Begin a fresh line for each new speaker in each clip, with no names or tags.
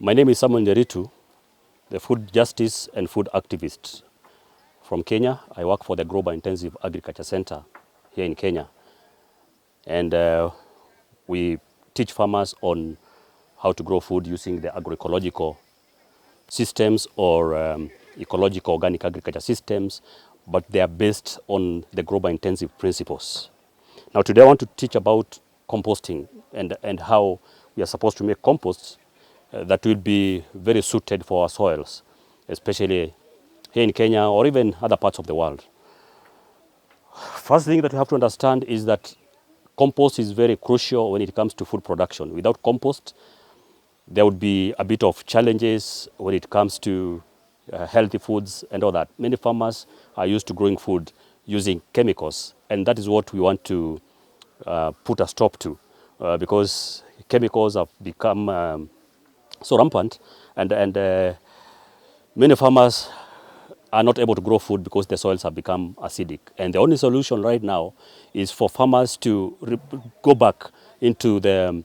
My name is Samuel Nderitu, the food justice and food activist from Kenya. I work for the Grow Biointensive Agriculture Center here in Kenya. And we teach farmers on how to grow food using the agroecological systems or ecological organic agriculture systems, but they are based on the Grow Biointensive principles. Now today I want to teach about composting and how we are supposed to make composts that will be very suited for our soils, especially here in Kenya or even other parts of the world. First thing that you have to understand is that compost is very crucial when it comes to food production. Without compost, there would be a bit of challenges when it comes to healthy foods and all that. Many farmers are used to growing food using chemicals, and that is what we want to put a stop to because chemicals have become so rampant, and many farmers are not able to grow food because the soils have become acidic. And the only solution right now is for farmers to go back into the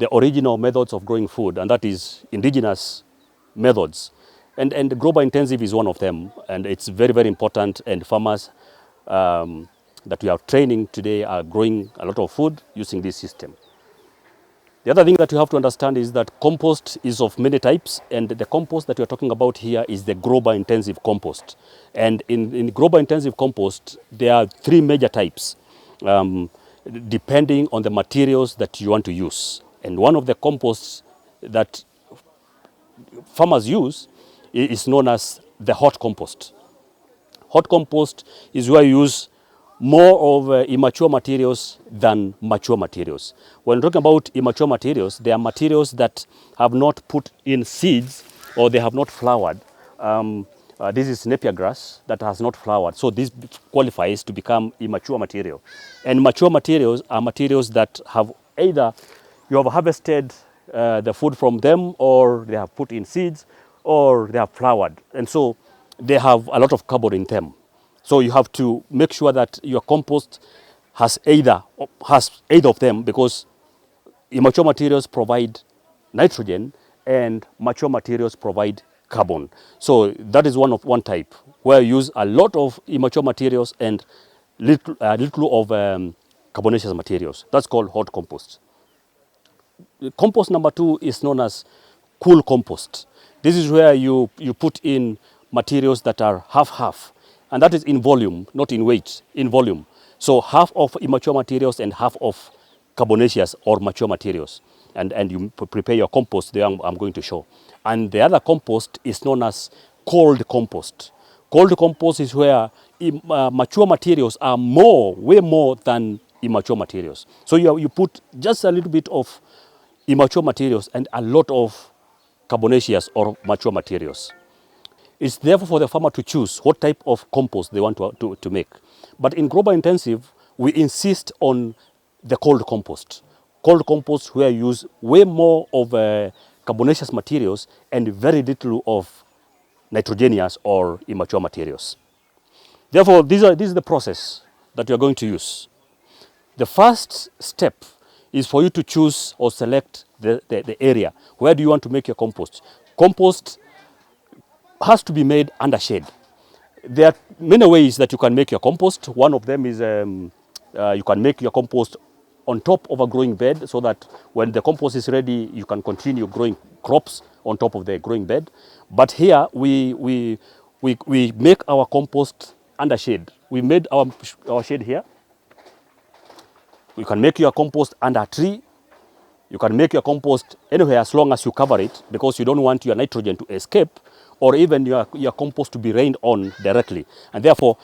original methods of growing food, and that is indigenous methods. And Grow Biointensive is one of them, and it's very, very important. And farmers that we are training today are growing a lot of food using this system. The other thing that you have to understand is that compost is of many types, and the compost that we are talking about here is the Grow Biointensive compost. And in Grow Biointensive compost, there are three major types, depending on the materials that you want to use. And one of the composts that farmers use is known as the hot compost. Hot compost is where you use more of immature materials than mature materials. When talking about immature materials, they are materials that have not put in seeds or they have not flowered. This is Napier grass that has not flowered. So this qualifies to become immature material. And mature materials are materials that have either you have harvested the food from them, or they have put in seeds, or they have flowered. And so they have a lot of carbon in them. So you have to make sure that your compost has either of them, because immature materials provide nitrogen and mature materials provide carbon. So that is one type where you use a lot of immature materials and little of carbonaceous materials. That's called hot compost. Compost number two is known as cool compost. This is where you put in materials that are half-half. And that is in volume, not in weight, in volume. So half of immature materials and half of carbonaceous or mature materials. And you prepare your compost there, I'm going to show. And the other compost is known as cold compost. Cold compost is where mature materials are way more than immature materials. So you put just a little bit of immature materials and a lot of carbonaceous or mature materials. It's therefore for the farmer to choose what type of compost they want to make. But in Grow Biointensive, we insist on the cold compost. Cold compost where you use way more of carbonaceous materials and very little of nitrogenous or immature materials. Therefore, this is the process that you're going to use. The first step is for you to choose or select the area. Where do you want to make your compost? Compost has to be made under shade. There are many ways that you can make your compost. One of them is you can make your compost on top of a growing bed, so that when the compost is ready, you can continue growing crops on top of the growing bed. But here we make our compost under shade. We made our shade here. You can make your compost under a tree. You can make your compost anywhere as long as you cover it, because you don't want your nitrogen to escape, or even your compost to be rained on directly. And therefore,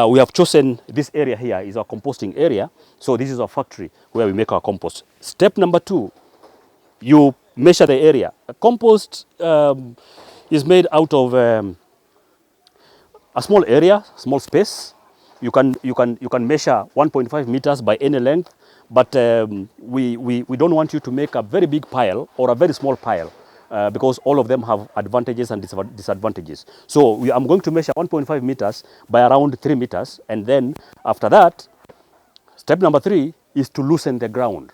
we have chosen this area here is our composting area. So this is our factory where we make our compost. Step number two, you measure the area. A compost is made out of a small area, small space. You can measure 1.5 meters by any length, but we don't want you to make a very big pile or a very small pile. Because all of them have advantages and disadvantages. So I'm going to measure 1.5 meters by around 3 meters. And then after that, step number three is to loosen the ground.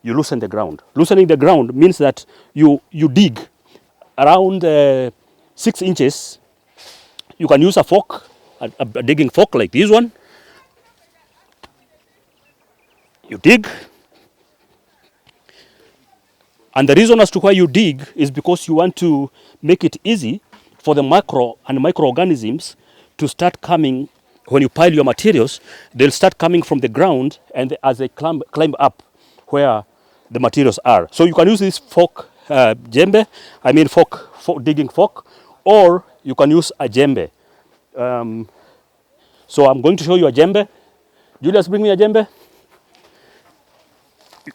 You loosen the ground. Loosening the ground means that you dig around 6 inches, you can use a fork, a digging fork like this one. You dig. And the reason as to why you dig is because you want to make it easy for the macro and microorganisms to start coming. When you pile your materials, they'll start coming from the ground, and as they climb up where the materials are. So you can use this fork, digging fork, or you can use a jembe. So I'm going to show you a jembe. Julius, bring me a jembe.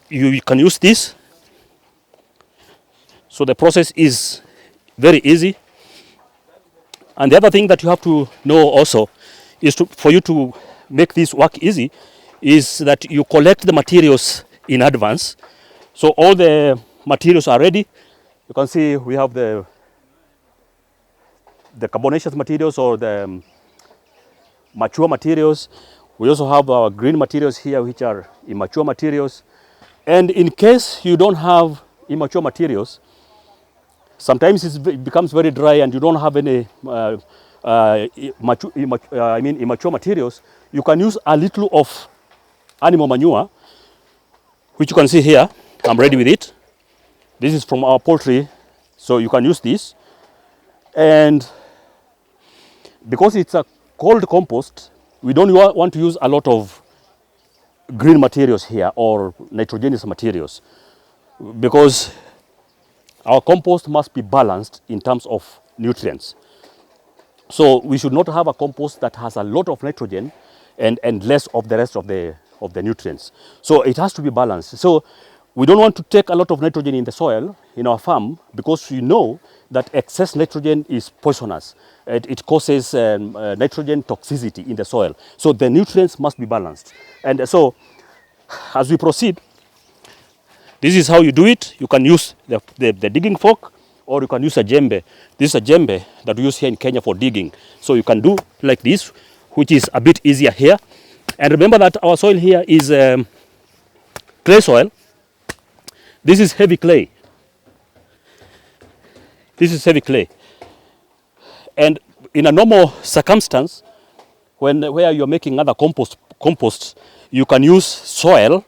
You can use this. So the process is very easy. And the other thing that you have to know also is for you to make this work easy is that you collect the materials in advance. So all the materials are ready. You can see we have the carbonaceous materials or the mature materials. We also have our green materials here, which are immature materials. And in case you don't have immature materials, sometimes it becomes very dry and you don't have any immature materials. You can use a little of animal manure, which you can see here. I'm ready with it. This is from our poultry, so you can use this. And because it's a cold compost, we don't want to use a lot of green materials here or nitrogenous materials, because our compost must be balanced in terms of nutrients. So we should not have a compost that has a lot of nitrogen and less of the rest of the nutrients. So it has to be balanced. So we don't want to take a lot of nitrogen in the soil in our farm, because we know that excess nitrogen is poisonous. It causes nitrogen toxicity in the soil. So the nutrients must be balanced. And so as we proceed, this is how you do it. You can use the digging fork, or you can use a jembe. This is a jembe that we use here in Kenya for digging. So you can do like this, which is a bit easier here. And remember that our soil here is clay soil. This is heavy clay. This is heavy clay. And in a normal circumstance, where you're making other composts, you can use soil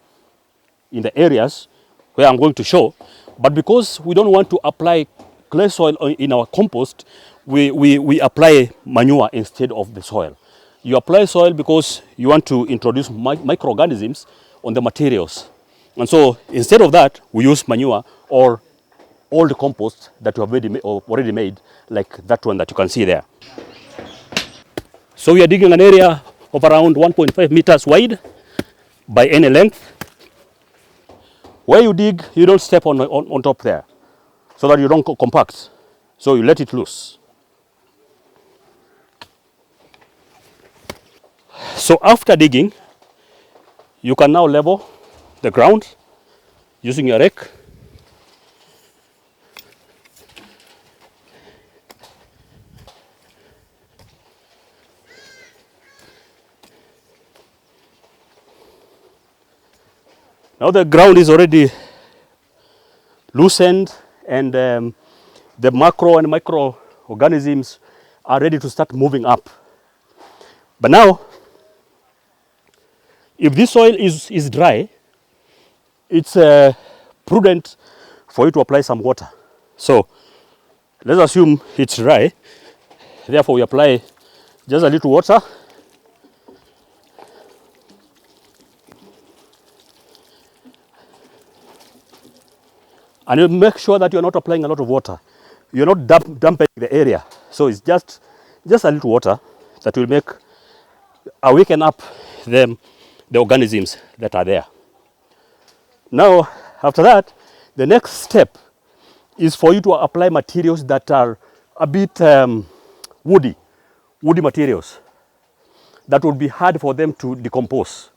in the areas where I'm going to show. But because we don't want to apply clay soil in our compost, we apply manure instead of the soil. You apply soil because you want to introduce microorganisms on the materials. And so instead of that, we use manure or old compost that you have already made, like that one that you can see there. So we are digging an area of around 1.5 meters wide by any length. Where you dig, you don't step on top there, so that you don't compact. So you let it loose. So after digging, you can now level the ground using your rake. Now the ground is already loosened, and the macro and microorganisms are ready to start moving up. But now, if this soil is dry, it's prudent for you to apply some water. So let's assume it's dry. Therefore, we apply just a little water. And you make sure that you're not applying a lot of water. You're not dumping the area. So it's just a little water that will awaken up the organisms that are there. Now, after that, the next step is for you to apply materials that are a bit woody materials that would be hard for them to decompose.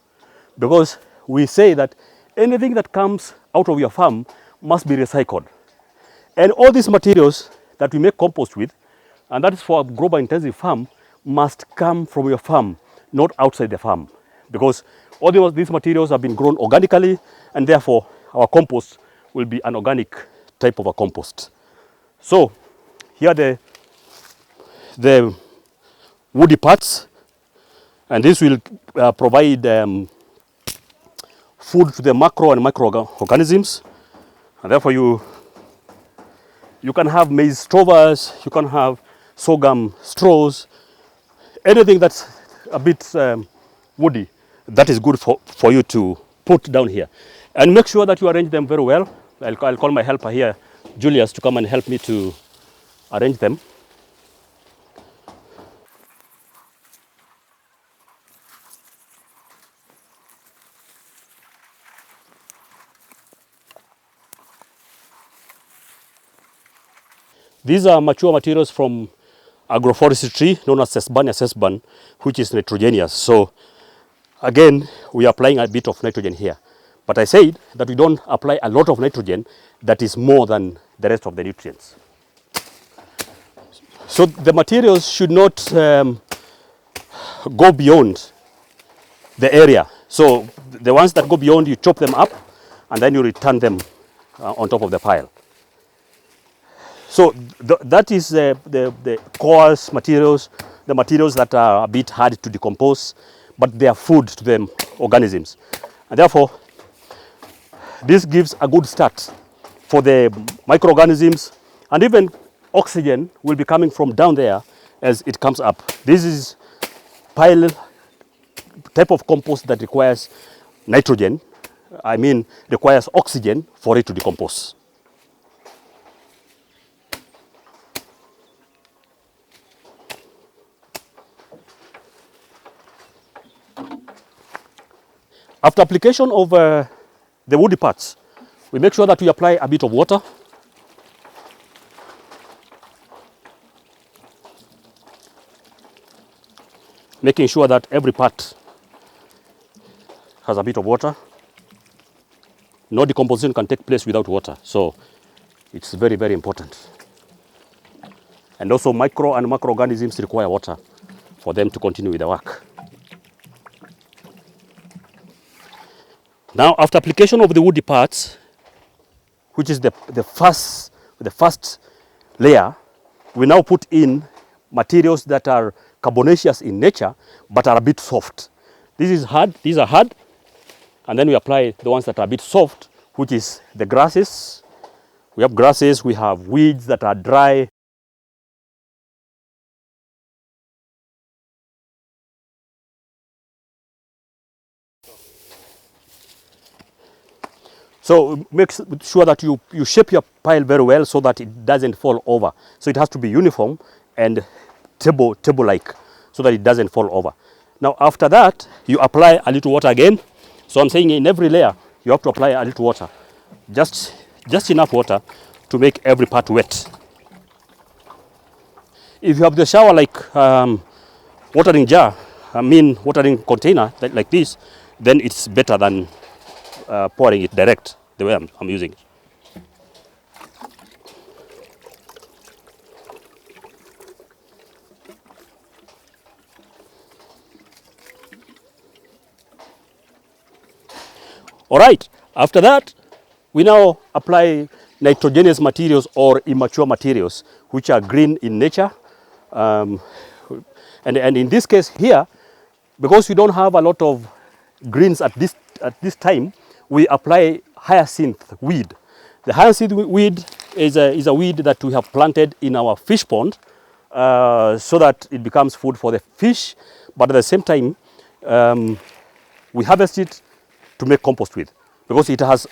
Because we say that anything that comes out of your farm must be recycled. And all these materials that we make compost with, and that is for a Grow Biointensive farm, must come from your farm, not outside the farm. Because all these materials have been grown organically, and therefore our compost will be an organic type of a compost. So here are the woody parts, and this will provide food to the macro and microorganisms, and therefore you can have maize stovers, you can have sorghum straws, anything that's a bit woody, that is good for you to put down here. And make sure that you arrange them very well. I'll call my helper here, Julius, to come and help me to arrange them. These are mature materials from agroforestry tree known as Sesbania sesban, which is nitrogenous. So again, we are applying a bit of nitrogen here. But I said that we don't apply a lot of nitrogen that is more than the rest of the nutrients. So the materials should not go beyond the area. So the ones that go beyond, you chop them up and then you return them on top of the pile. So that is the coarse materials, the materials that are a bit hard to decompose, but they are food to the organisms. And therefore, this gives a good start for the microorganisms, and even oxygen will be coming from down there as it comes up. This is pile type of compost that requires nitrogen, requires oxygen for it to decompose. After application of the woody parts, we make sure that we apply a bit of water. Making sure that every part has a bit of water. No decomposition can take place without water, so it's very, very important. And also micro and macroorganisms require water for them to continue with the work. Now, after application of the woody parts, which is the first layer, we now put in materials that are carbonaceous in nature, but are a bit soft. These are hard, and then we apply the ones that are a bit soft, which is the grasses. We have grasses, we have weeds that are dry. So make sure that you shape your pile very well so that it doesn't fall over. So it has to be uniform and table-like so that it doesn't fall over. Now after that, you apply a little water again. So I'm saying in every layer, you have to apply a little water. Just enough water to make every part wet. If you have the shower like watering jar, watering container like this, then it's better than pouring it direct the way I'm using it. All right, after that, we now apply nitrogenous materials or immature materials, which are green in nature. And in this case here, because we don't have a lot of greens at this time, we apply hyacinth weed. The hyacinth weed is a weed that we have planted in our fish pond so that it becomes food for the fish, but at the same time, we harvest it to make compost with, because it has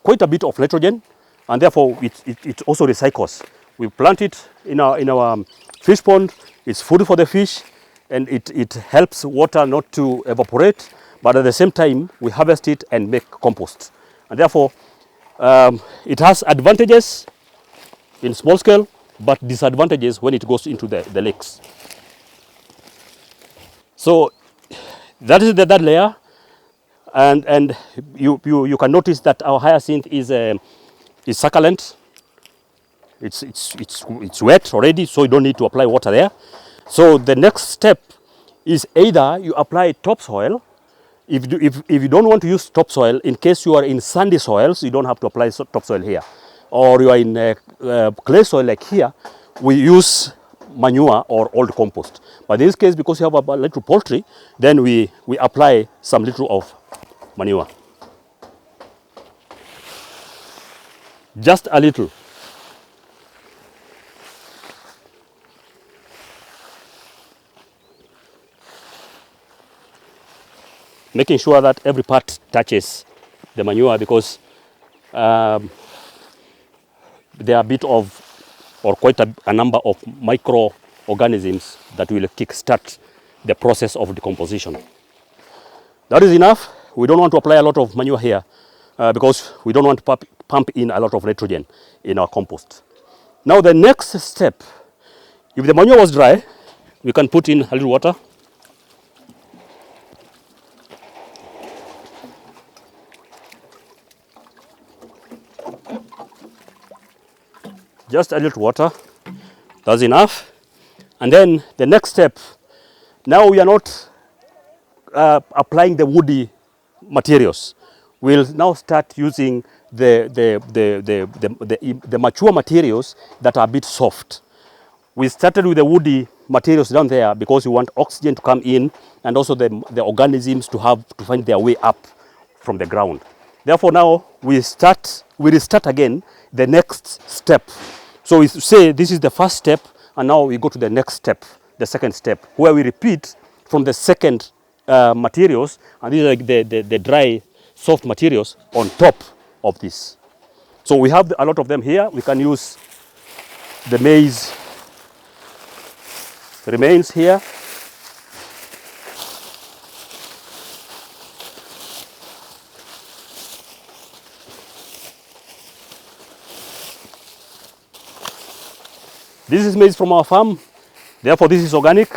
quite a bit of nitrogen, and therefore it also recycles. We plant it in our fish pond. It's food for the fish, and it helps water not to evaporate, but at the same time we harvest it and make compost. And therefore it has advantages in small scale, but disadvantages when it goes into the lakes. So that is that layer. And you can notice that our hyacinth is succulent. It's wet already, so you don't need to apply water there. So the next step is either you apply topsoil. If you don't want to use topsoil, in case you are in sandy soils, you don't have to apply topsoil here. Or you are in clay soil like here, we use manure or old compost. But in this case, because you have a little poultry, then we apply some little of manure. Just a little. Making sure that every part touches the manure, because there are a bit of, or quite a number of microorganisms that will kickstart the process of decomposition. That is enough. We don't want to apply a lot of manure here because we don't want to pump in a lot of nitrogen in our compost. Now the next step, if the manure was dry, we can put in a little water. Just a little water, that's enough. And then the next step, now we are not applying the woody materials. We'll now start using the mature materials that are a bit soft. We started with the woody materials down there because we want oxygen to come in and also the organisms to find their way up from the ground. Therefore now we restart again the next step. So we say this is the first step, and now we go to the next step, the second step, where we repeat from the second materials, and these are like the dry, soft materials on top of this. So we have a lot of them here. We can use the maize remains here. This is maize from our farm, therefore this is organic,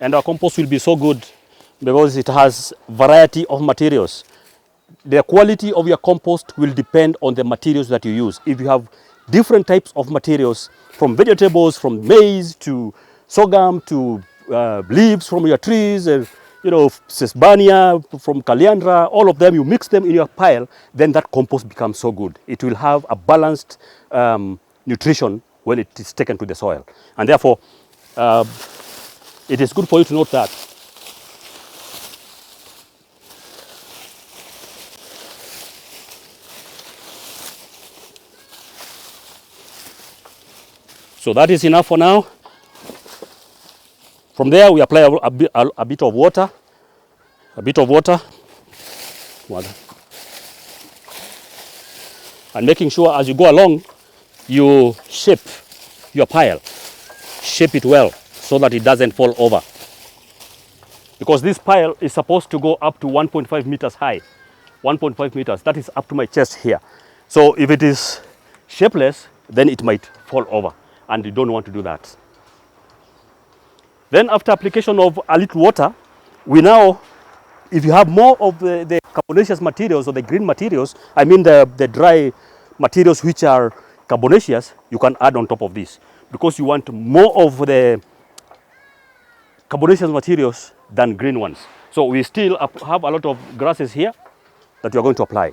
and our compost will be so good because it has variety of materials. The quality of your compost will depend on the materials that you use. If you have different types of materials, from vegetables, from maize to sorghum to leaves from your trees, sesbania, from caliandra, all of them, you mix them in your pile, then that compost becomes so good. It will have a balanced nutrition when it is taken to the soil. And therefore, it is good for you to note that. So that is enough for now. From there, we apply a bit of water. And making sure as you go along, you shape your pile. Shape it well so that it doesn't fall over. Because this pile is supposed to go up to 1.5 meters high. 1.5 meters, that is up to my chest here. So if it is shapeless, then it might fall over, and you don't want to do that. Then after application of a little water, we now, if you have more of the carbonaceous materials or the green materials, I mean the dry materials which are carbonaceous, you can add on top of this, because you want more of the carbonaceous materials than green ones. So we still have a lot of grasses here that we are going to apply.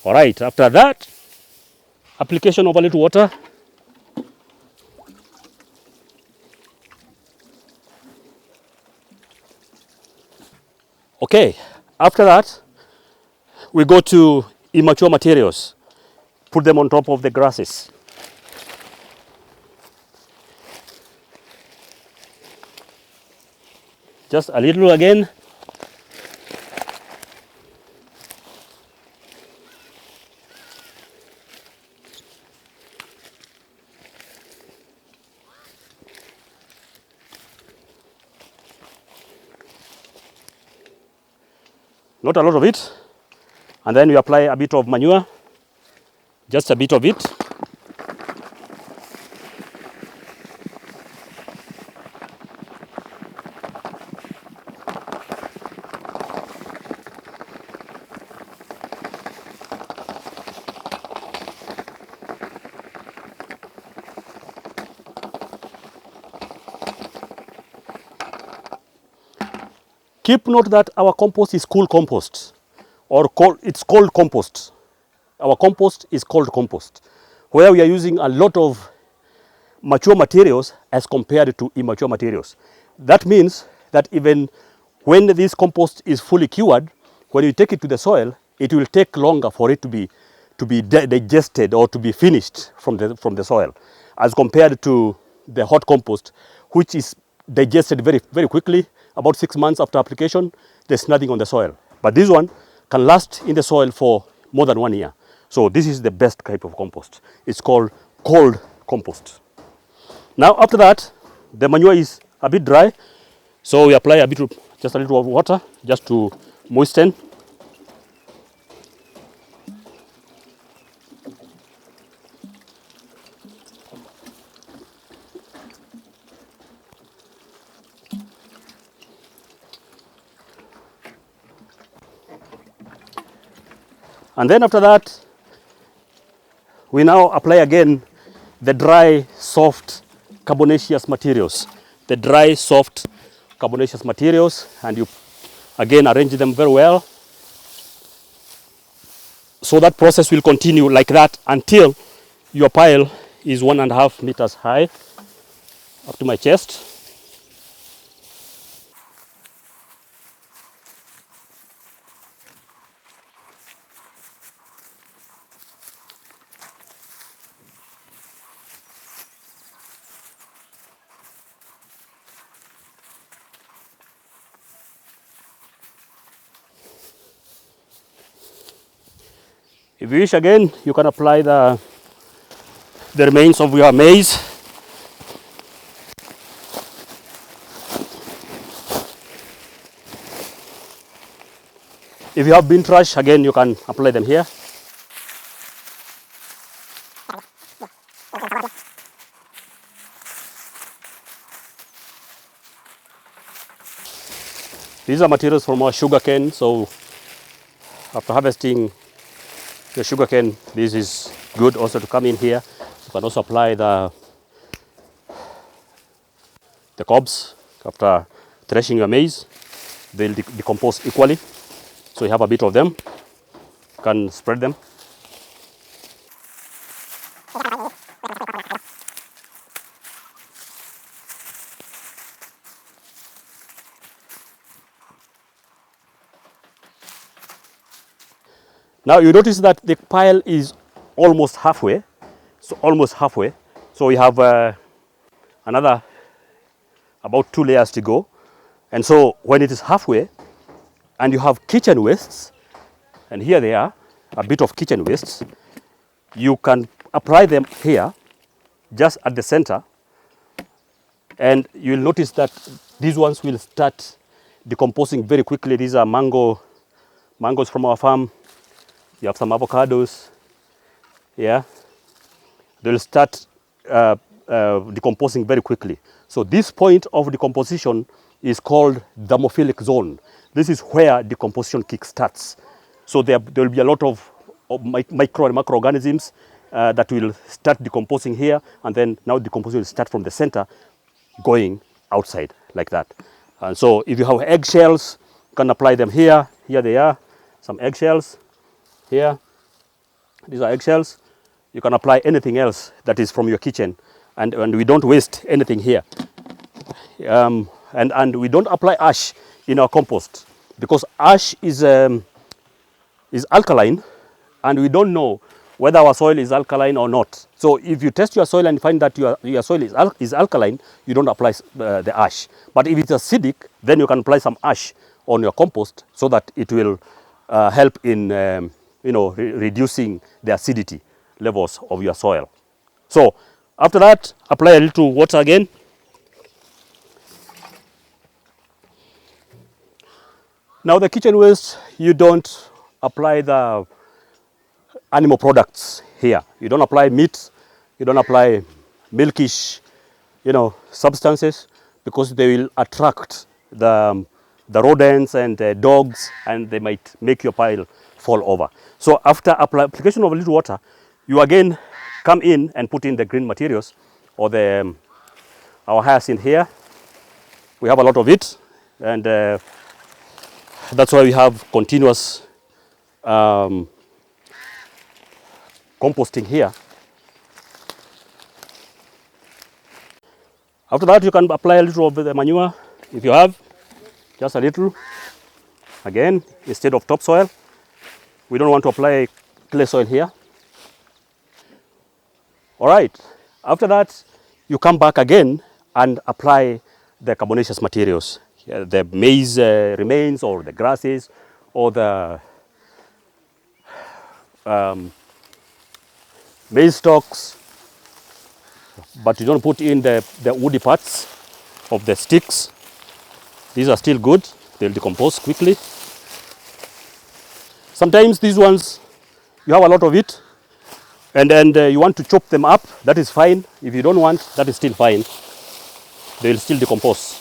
All right, after that, application of a little water. Okay, after that, we go to immature materials. Put them on top of the grasses. Just a little again. Not a lot of it. And then we apply a bit of manure, just a bit of it. Keep note that our compost is cool compost, or it's called compost. Our compost is called compost, where we are using a lot of mature materials as compared to immature materials. That means that even when this compost is fully cured, when you take it to the soil, it will take longer for it to be digested or to be finished from the soil, as compared to the hot compost, which is digested very, very quickly. About 6 months after application, there's nothing on the soil. But this one can last in the soil for more than 1 year. So this is the best type of compost. It's called cold compost. Now after that, the manure is a bit dry, so we apply just a little of water just to moisten. And then after that, we now apply again the dry, soft, carbonaceous materials. The dry, soft, carbonaceous materials, and you again arrange them very well. So that process will continue like that until your pile is 1.5 meters high, up to my chest. If you wish again, you can apply the remains of your maize. If you have bean trash, again you can apply them here. These are materials from our sugarcane, so after harvesting the sugarcane, this is good also to come in here. You can also apply the cobs after threshing your maize. They'll decompose equally, so you have a bit of them. You can spread them. Now you notice that the pile is almost halfway, so we have another about 2 layers to go. And so when it is halfway and you have kitchen wastes, and here they are, a bit of kitchen wastes, you can apply them here just at the center, and you'll notice that these ones will start decomposing very quickly. These are mangoes from our farm. You have some avocados, yeah. They'll start decomposing very quickly. So this point of decomposition is called thermophilic zone. This is where decomposition kick starts. So there will be a lot of micro and macroorganisms that will start decomposing here, and then now decomposition will start from the center going outside like that. And so if you have eggshells, you can apply them here. Here they are, some eggshells. Here, these are eggshells. You can apply anything else that is from your kitchen, and we don't waste anything here. And we don't apply ash in our compost, because ash is alkaline, and we don't know whether our soil is alkaline or not. So if you test your soil and find that your soil is alkaline, you don't apply the ash. But if it's acidic, then you can apply some ash on your compost so that it will help in reducing the acidity levels of your soil. So after that, apply a little water again. Now the kitchen waste, you don't apply the animal products here. You don't apply meat, you don't apply milkish, substances, because they will attract the rodents and the dogs, and they might make your pile fall over. So after application of a little water, you again come in and put in the green materials, or our hyacinth here. We have a lot of it, and That's why we have continuous composting here. After that, you can apply a little of the manure if you have, just a little. Again, instead of topsoil, we don't want to apply clay soil here. All right, after that, you come back again and apply the carbonaceous materials, the maize remains or the grasses or the maize stalks, but you don't put in the woody parts of the sticks. These are still good, they'll decompose quickly. Sometimes these ones, you have a lot of it, and then you want to chop them up, that is fine. If you don't want, that is still fine. They will still decompose.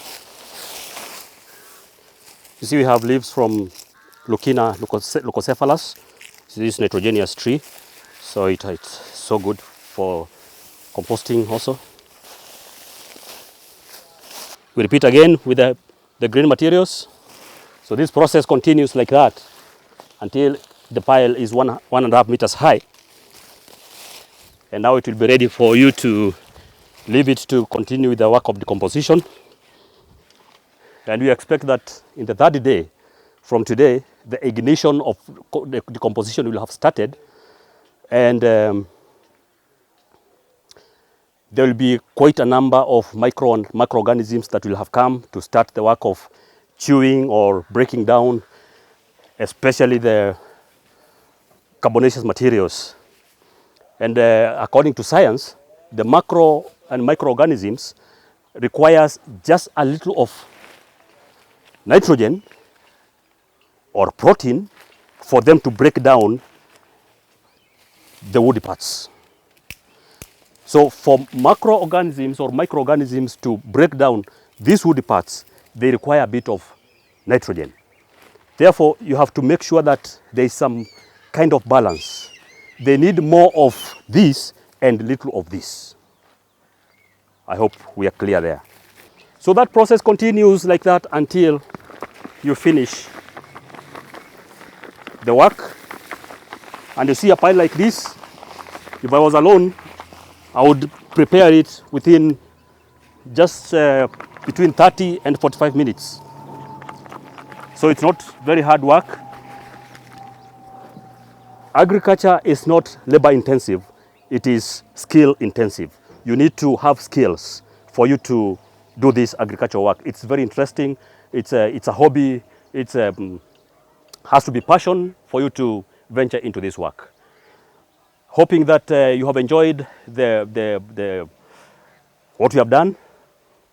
You see we have leaves from Lucina leucocephalus. This nitrogenous tree, so it's so good for composting also. We repeat again with the green materials. So this process continues like that until the pile is 1.5 meters high. And now it will be ready for you to leave it to continue with the work of decomposition. And we expect that in the third day from today, the ignition of the decomposition will have started, and there will be quite a number of micro and macroorganisms that will have come to start the work of chewing or breaking down, especially the carbonaceous materials. And according to science, the macro and microorganisms requires just a little of nitrogen or protein for them to break down the woody parts. So for macroorganisms or microorganisms to break down these woody parts, they require a bit of nitrogen. Therefore, you have to make sure that there is some kind of balance. They need more of this and little of this. I hope we are clear there. So that process continues like that until you finish the work. And you see a pile like this, if I was alone, I would prepare it within just between 30 and 45 minutes. So it's not very hard work. Agriculture is not labor intensive, it is skill intensive. You need to have skills for you to do this agricultural work. It's very interesting, it's a hobby, it has to be passion for you to venture into this work. Hoping that you have enjoyed what we have done,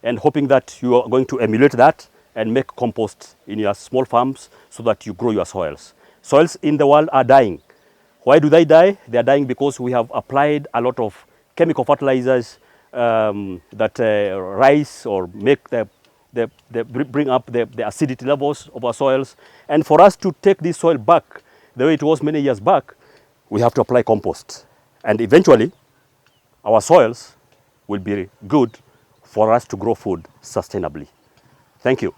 and hoping that you are going to emulate that and make compost in your small farms so that you grow your soils. Soils in the world are dying. Why do they die? They are dying because we have applied a lot of chemical fertilizers that rise or make bring up the acidity levels of our soils. And for us to take this soil back the way it was many years back, we have to apply compost. And eventually, our soils will be good for us to grow food sustainably. Thank you.